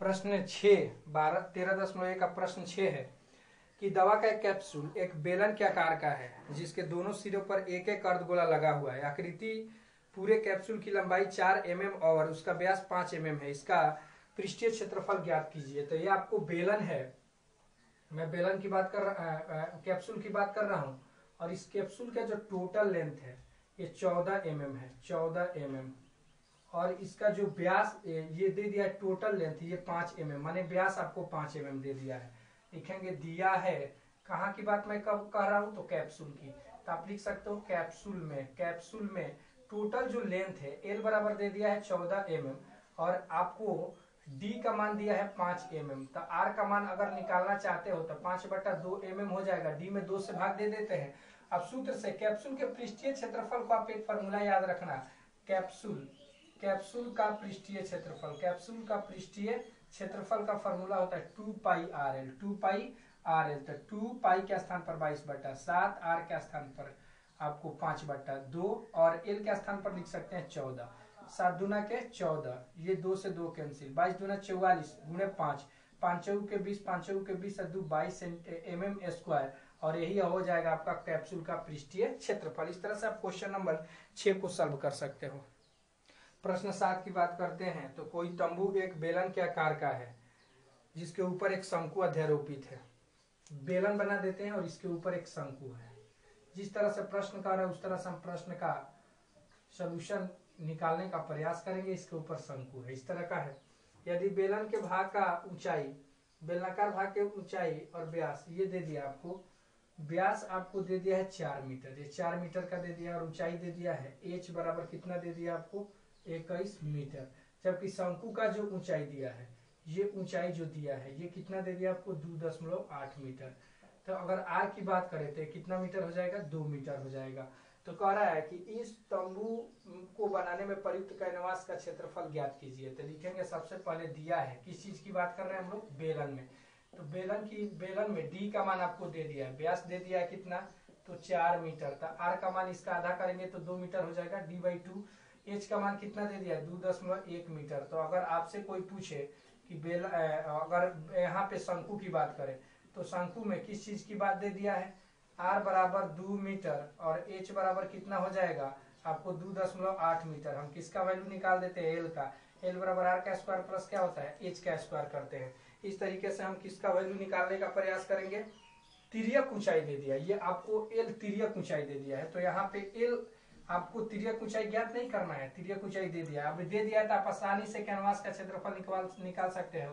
प्रश्न 6 13.1 का प्रश्न 6 है कि दवा का एक कैप्सूल एक बेलन के आकार का है जिसके दोनों सिरों पर एक एक अर्धगोला लगा हुआ है। आकृति पूरे कैप्सूल की लंबाई 4 mm और उसका व्यास 5 mm है। इसका पृष्ठीय क्षेत्रफल ज्ञात कीजिए। तो ये आपको बेलन है, मैं बेलन की बात कर कैप्सूल की बात कर रहा हूँ, और इस कैप्सूल का जो टोटल लेंथ है ये 14 mm है, 14 mm। और इसका जो व्यास ये दे दिया है, टोटल लेंथ ये 5 mm, माने व्यास आपको 5 mm दे दिया है। लिखेंगे दिया है, कहाँ की बात मैं कब कह रहा हूँ, तो कैप्सूल की। तो आप लिख सकते हो कैप्सूल में टोटल जो लेंथ है L बराबर दे दिया है 14 mm और आपको D का मान दिया है 5 mm। तो R का मान अगर निकालना चाहते हो तो 5/2 mm हो जाएगा। D में 2 से भाग दे देते हैं। अब सूत्र से कैप्सूल के पृष्ठीय क्षेत्रफल को आप एक फॉर्मूला याद रखना, कैप्सूल का पृष्ठीय क्षेत्रफल का फॉर्मूला होता है 2πRL। तो 2π के स्थान पर 22/7, R के स्थान पर आपको 5/2 और L के स्थान पर लिख सकते हैं 14। 7 दूना के 14, ये 2 से 2 कैंसिल, 22 दूना 44 गुणे 5, 5 चौक के 20, 5 चौक के 20 22 mm स्क्वायर, और यही हो जाएगा आपका कैप्सूल का पृष्ठीय क्षेत्रफल। इस तरह से आप क्वेश्चन नंबर 6 को सॉल्व कर सकते हो। प्रश्न 7 की बात करते हैं। तो कोई तंबू एक बेलन के आकार का है जिसके ऊपर एक शंकु अध्यारोपित है। बेलन बना देते हैं और इसके ऊपर एक शंकु है। जिस तरह से प्रश्न कर रहा है उस तरह से हम प्रश्न का सॉल्यूशन निकालने का प्रयास करेंगे। इसके ऊपर शंकु है, इस तरह का है। यदि बेलन के भाग का ऊंचाई, बेलनाकार भाग के ऊंचाई और व्यास ये दे दिया आपको, व्यास आपको दे दिया है 4 मीटर, ये 4 मीटर का दे दिया, और ऊंचाई दे दिया है h बराबर कितना दे दिया आपको 21 मीटर। जबकि शंकु का जो ऊंचाई दिया है, ये ऊंचाई जो दिया है ये कितना दे दिया आपको 2.8 मीटर। तो अगर r की बात करें तो कितना मीटर हो जाएगा, 2 मीटर हो जाएगा। तो कह रहा है कि इस तंबू को बनाने में प्रयुक्त कैनवास का क्षेत्रफल ज्ञात कीजिए। तो लिखेंगे सबसे पहले दिया है, किस चीज की बात कर रहे हैं हम लोग, बेलन में। तो बेलन में D का मान आपको दे दिया है, व्यास दे दिया है कितना, तो 4 मीटर। तो R का मान इसका आधा करेंगे तो 2 मीटर हो जाएगा, D/2। H का मान कितना दे दिया है 2.1 मीटर। तो अगर आपसे कोई पूछे कि अगर यहाँ पे शंकु की बात करें तो शंकु में किस चीज की बात दे दिया है, R बराबर 2 मीटर और H बराबर कितना हो जाएगा आपको 2.8 मीटर। हम किसका वैल्यू निकाल देते हैं, L का। L बराबर R का स्क्वायर प्लस क्या होता है, H का स्क्वायर करते हैं। इस तरीके से हम किसका वैल्यू निकालने का प्रयास करेंगे, तिर्यक ऊंचाई दे दिया, ये आपको L तिर्यक ऊंचाई दे दिया है। तो यहाँ पे L आपको तिर्यक ऊंचाई ज्ञात नहीं करना है, तिर्यक ऊंचाई दे दिया। अब दे दिया है तो आप आसानी से कैनवास का क्षेत्रफल निकाल सकते हो।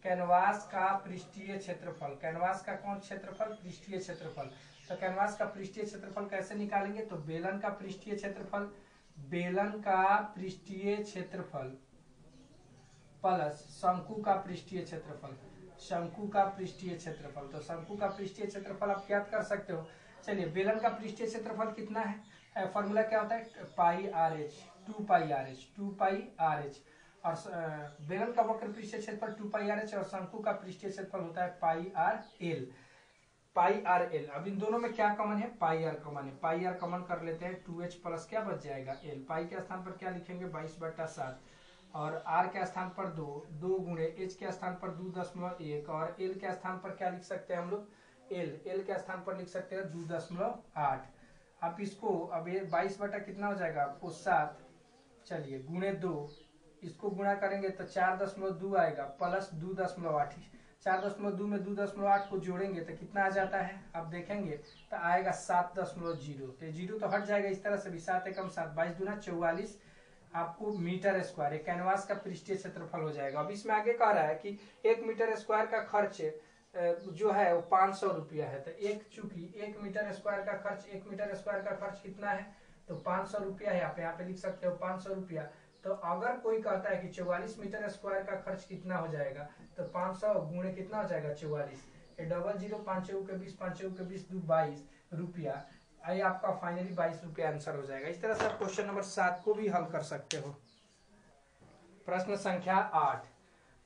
कैनवास का पृष्ठीय क्षेत्रफल, कैनवास का कौन क्षेत्रफल, पृष्ठीय क्षेत्रफल। तो कैनवास का पृष्ठीय क्षेत्रफल कैसे निकालेंगे, तो बेलन का पृष्ठीय क्षेत्रफल प्लस शंकु का पृष्ठीय क्षेत्रफल, तो शंकु का पृष्ठीय क्षेत्रफल आप ज्ञात कर सकते हो। चलिए, बेलन का पृष्ठीय क्षेत्रफल कितना है, फॉर्मूला क्या होता है, 2πRh। और बेलन का वक्र पृष्ठीय क्षेत्रफल 2πRh और शंकु का पृष्ठीय क्षेत्रफल होता है πRL। अब इन दोनों में क्या कॉमन है, πr कॉमन है। πr कॉमन कर लेते हैं, 2h प्लस क्या बच जाएगा L। पाई के स्थान पर क्या लिखेंगे 22/7 और r के स्थान पर 2 गुणे h के स्थान पर 2.1 और L के स्थान पर क्या लिख सकते हैं हम लोग, L के स्थान पर लिख सकते हैं 2.8। आप इसको अब ये 22 कितना हो जाएगा आपको 7, चलिए गुणे 2, इसको गुणा करेंगे तो 4.2 आएगा प्लस 2.8। 4.2 में 2.8 को जोड़ेंगे तो कितना आ जाता है, आप देखेंगे तो आएगा 7.0। तो 0 तो हट जाएगा इस तरह से भी, 7 एकम 7, 22 दूना 44 आपको मीटर स्क्वायर, एक कैनवास का पृष्ठीय क्षेत्रफल हो जाएगा। अब इसमें आगे कह रहा है कि 1 मीटर स्क्वायर का खर्च जो है वो 500 रुपया है। तो चूंकि 1 मीटर स्क्वायर का खर्च कितना है, तो 500 रुपया है। आप यहाँ पे लिख सकते हो 500 रुपया। तो अगर कोई कहता है कि 44 मीटर स्क्वायर का खर्च कितना हो जाएगा, तो 500 गुणे कितना हो जाएगा 44, 00 5 के 20, 5 के 20 22 रुपया। आई आपका फाइनली 22 रुपया आंसर हो जाएगा। इस तरह से आप क्वेश्चन नंबर 7 को भी हल कर सकते हो। प्रश्न संख्या 8,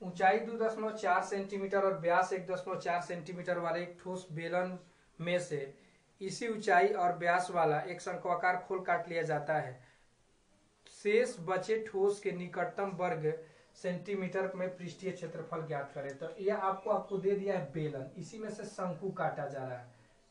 ऊंचाई 2.4 सेंटीमीटर और व्यास 1.4 सेंटीमीटर वाले एक ठोस बेलन में से इसी ऊंचाई और व्यास वाला एक शंक्वाकार खोल काट लिया जाता है। शेष बचे ठोस के निकटतम वर्ग सेंटीमीटर में पृष्ठीय क्षेत्रफल ज्ञात करें। तो ये आपको दे दिया है बेलन, इसी में से शंकु काटा जा रहा है।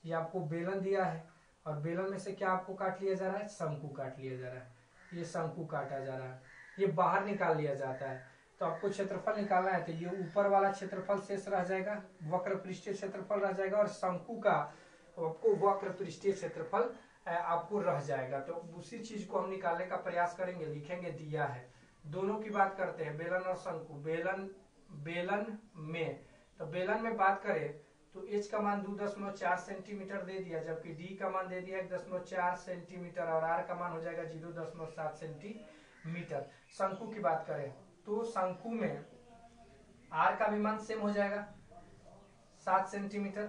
ये आपको बेलन दिया है और बेलन में से क्या आपको काट लिया जा रहा है, शंकु काट लिया जा रहा है। ये शंकु काटा जा रहा है, ये बाहर निकाल लिया जाता है। तो आपको क्षेत्रफल निकालना है, तो ये ऊपर वाला क्षेत्रफल शेष रह जाएगा, वक्र पृष्ठीय क्षेत्रफल रह जाएगा, और शंकु का आपको वक्र पृष्ठीय क्षेत्रफल आपको रह जाएगा। तो उसी चीज को हम निकालने का प्रयास करेंगे, लिखेंगे दिया है। दोनों की बात करते हैं, बेलन और शंकु। बेलन में, तो बेलन में बात करें तो h का मान 2.4 सेंटीमीटर दे दिया, जबकि d का मान दे दिया 1.4 सेंटीमीटर और r का मान हो जाएगा 0.7 सेंटीमीटर। शंकु की बात करें तो शंकु में r का भी मान सेम हो जाएगा 7 सेंटीमीटर,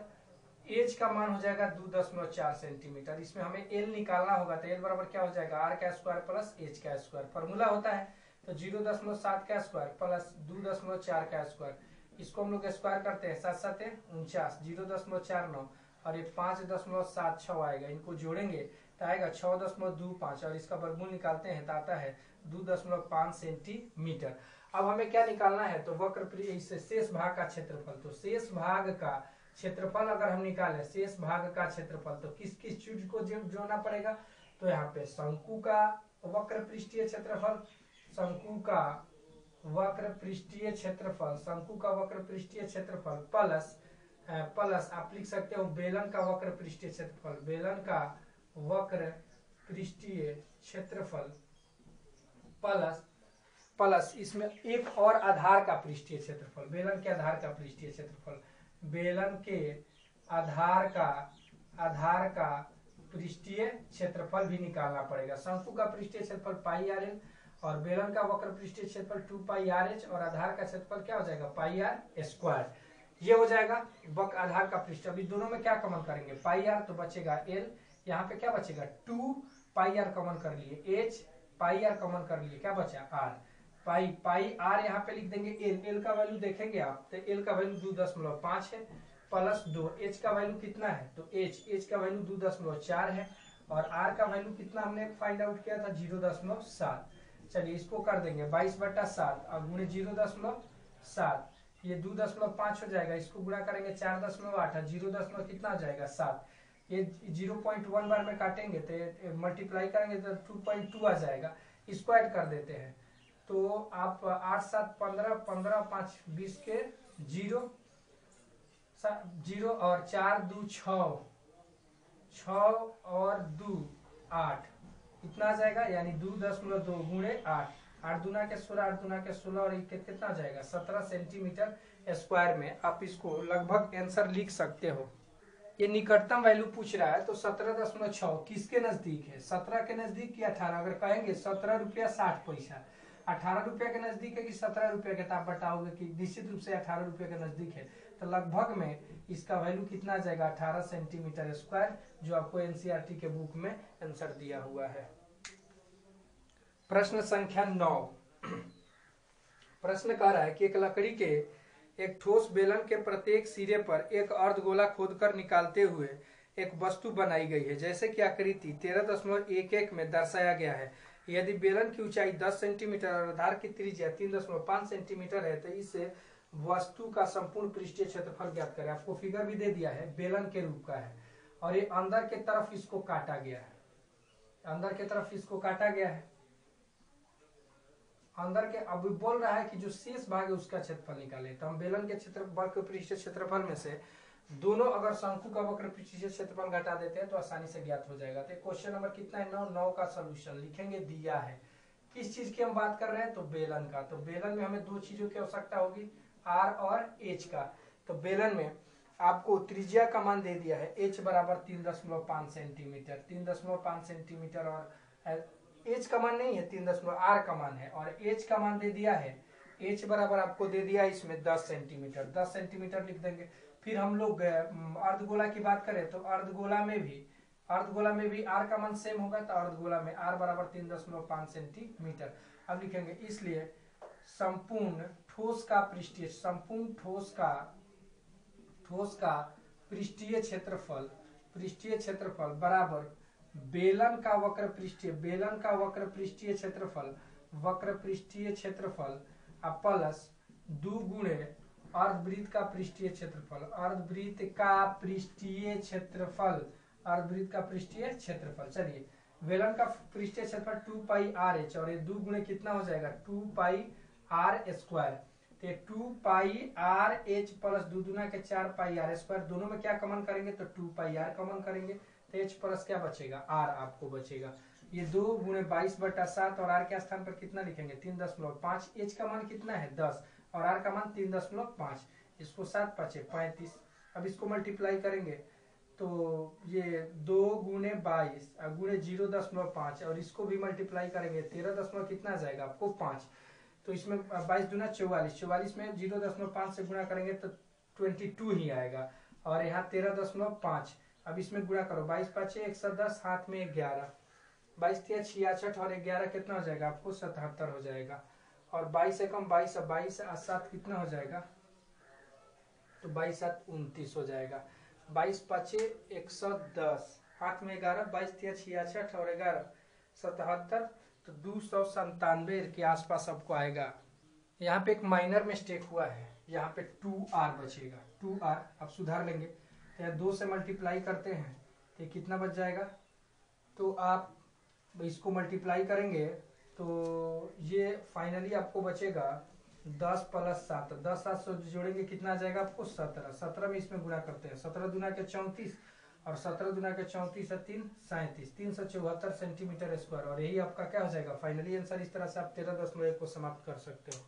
h का मान हो जाएगा 2.4 सेंटीमीटर। इसमें हमें l निकालना होगा, तो l बराबर क्या हो जाएगा, r का स्क्वायर प्लस h का स्क्वायर। फॉर्मूला होता है तो 0.7 का स्क्वायर प्लस 2.4 का स्क्वायर, इसको हम लोग स्क्वायर करते हैं, 7 7 49, 0.49 और ये 5.76 आएगा। इनको जोड़ेंगे तो आएगा 6.25 और इसका वर्गमूल निकालते हैं तो आता है 2.5 सेंटीमीटर। अब हमें क्या निकालना है, तो वक्र इससे शेष भाग का क्षेत्रफल। तो शेष भाग का क्षेत्रफल अगर हम निकालें, शेष भाग का क्षेत्रफल, तो किस किस चीज को जोड़ना पड़ेगा, तो यहाँ पे शंकु का वक्र पृष्ठीय क्षेत्रफल, शंकु का वक्र पृष्ठीय क्षेत्रफल, शंकु का वक्र पृष्ठीय क्षेत्रफल प्लस आप लिख सकते हो बेलन का वक्र पृष्ठीय क्षेत्रफल, बेलन का वक्र पृष्ठीय क्षेत्रफल प्लस इसमें एक और आधार का पृष्ठीय क्षेत्रफल, बेलन के आधार का पृष्ठीय क्षेत्रफल, बेलन के आधार का पृष्ठीय क्षेत्रफल भी निकालना पड़ेगा। शंकु का पृष्ठीय क्षेत्रफल पाई आर एल और बेलन का वक्र पृष्ठीय क्षेत्रफल 2 पाई आर एच और आधार का क्षेत्रफल क्या हो जाएगा, पाई आर स्क्वायर। ये हो जाएगा वक्र आधार का पृष्ठ। अभी दोनों में क्या कॉमन करेंगे, पाई आर, तो बचेगा एल, यहाँ पे क्या बचेगा 2 पाई आर कॉमन कर लिए, एच पाई आर कॉमन कर लिए, क्या बचा आर, पाई आर यहाँ पे लिख देंगे एल का वैल्यू देखेंगे आप, तो एल का वैल्यू 2.5 है प्लस 2, एच का वैल्यू कितना है, तो एच का वैल्यू 2.4 है और आर का वैल्यू कितना हमने फाइंड आउट किया था 0.7। चलिए इसको कर देंगे 22/7 और गुणे 0.7, ये 2.5 हो जाएगा, इसको गुणा करेंगे 4.8 और 0. कितना आ जाएगा 7, ये 0.1 बार में काटेंगे तो मल्टीप्लाई करेंगे तो 2.2 आ जाएगा। इसको ऐड कर देते हैं तो आप 8 7 15 15 5 20 के 0 और 4 2 6 और 2 8 इतना आ जाएगा, यानी 2.2 गुणे 8 दूना के 16, 8 दूना के 16 और कितना आ जाएगा 17 सेंटीमीटर स्क्वायर में आप इसको लगभग आंसर लिख सकते हो। ये निकटतम वैल्यू पूछ रहा है तो 17.6 किसके नजदीक है, 17 के नजदीक की 18। अगर कहेंगे 17 रुपया 60 पैसा, 18 रुपया के नजदीक है कि 17 रुपया के, तो आप बताओगे कि निश्चित रूप से 18 रुपया के नजदीक है। तो लगभग में इसका वैल्यू कितना आ जाएगा 18 सेंटीमीटर स्क्वायर, जो आपको एनसीईआरटी के बुक में आंसर दिया हुआ है। प्रश्न संख्या 9, प्रश्न कह रहा है कि एक लकड़ी के एक ठोस बेलन के प्रत्येक सिरे पर एक अर्धगोला खोदकर निकालते हुए एक वस्तु बनाई गई है, जैसे कि आकृति 13.11 में दर्शाया गया है। यदि बेलन की ऊंचाई 10 सेंटीमीटर और आधार की त्रिज्या 3.5 सेंटीमीटर है तो इस वस्तु का संपूर्ण पृष्ठीय क्षेत्रफल ज्ञात करें। आपको फिगर भी दे दिया है, बेलन के रूप का है और ये अंदर के तरफ इसको काटा गया है, अंदर के तरफ इसको काटा गया है, अंदर के। अब बोल रहा है कि जो शेष भाग है उसका क्षेत्रफल निकाले। तो हम बेलन के वक्र पृष्ठीय क्षेत्रफल में से दोनों अगर शंकु का वक्र पृष्ठीय क्षेत्रफल घटा देते हैं तो आसानी से ज्ञात हो जाएगा। तो क्वेश्चन नंबर कितना है 9 का सोल्यूशन लिखेंगे, दिया है। किस चीज की हम बात कर रहे हैं, तो बेलन का। तो बेलन में हमें दो चीजों की आवश्यकता होगी, आर और एच का। तो बेलन में आपको त्रिज्या का मान दे दिया है, एच बराबर 3.5 सेंटीमीटर, 3.5 सेंटीमीटर और एच का मान नहीं है 3 आर का मान है, और एच का मान दे दिया है, एच बराबर आपको दे दिया इसमें 10 सेंटीमीटर, 10 सेंटीमीटर लिख देंगे। फिर हम लोग अर्धगोला की बात करें तो अर्धगोला में भी आर का मान सेम होगा, तो अर्धगोला में आर बराबर 3.5 सेंटीमीटर। अब लिखेंगे इसलिए संपूर्ण ठोस का पृष्ठीय क्षेत्रफल बराबर बेलन का वक्र पृष्ठीय क्षेत्रफल अब प्लस 2 गुणे अर्धवृत्त का पृष्ठीय क्षेत्रफल, अर्धवृत्त का पृष्ठीय क्षेत्रफल, अर्धवृत्त का पृष्ठीय क्षेत्रफल। चलिए वेलन का पृष्ठीय क्षेत्रफल 2 पाई आर एच, और ये 2 गुणे कितना हो जाएगा 2 पाई आर स्क्वायर। तो 2 पाई आर एच प्लस 2 दूना के 4 पाई आर स्क्वायर, दोनों में क्या कॉमन करेंगे तो 2 पाई आर कॉमन करेंगे, तो एच प्लस क्या बचेगा आर आपको बचेगा। ये 2 गुणे 22/7 और आर के स्थान पर कितना लिखेंगे 3.5। एच का मान कितना है 10 और आर का मान 3.5, इसको 7 5 35। अब इसको मल्टीप्लाई करेंगे तो ये 2 गुणे 22 गुणे 0.5 और इसको भी मल्टीप्लाई करेंगे 13 कितना जाएगा आपको 5। तो इसमें 22 दूना 44, 44 में 0.5 से गुणा करेंगे तो 22 ही आएगा, और यहाँ 13.5। अब इसमें गुणा करो 22 5 110, हाथ में 11, 22 66 और 11 कितना हो जाएगा आपको 77 हो जाएगा। और 22 से कम 22, 22 7 कितना हो जाएगा तो 22 7 29 हो जाएगा। 22 5 110, हाथ में 11, 22 66 और 11 77, तो 297 के आसपास आपको आएगा। यहाँ पे एक माइनर मिस्टेक हुआ है, यहाँ पे 2r बचेगा, 2r अब सुधार लेंगे। तो 2 से मल्टीप्लाई करते हैं तो कितना बच जाएगा, तो आप इसको मल्टीप्लाई करेंगे तो ये फाइनली आपको बचेगा 10 + 7, 10 7 से जोड़ेंगे कितना आ जाएगा आपको 17, 17 में इसमें गुणा करते हैं, 17 दूना के 34 और 17 दूना के 34 3 37, 374 सेंटीमीटर स्क्वायर, और यही आपका क्या हो जाएगा फाइनली आंसर। इस तरह से आप 13.1 को समाप्त कर सकते हो।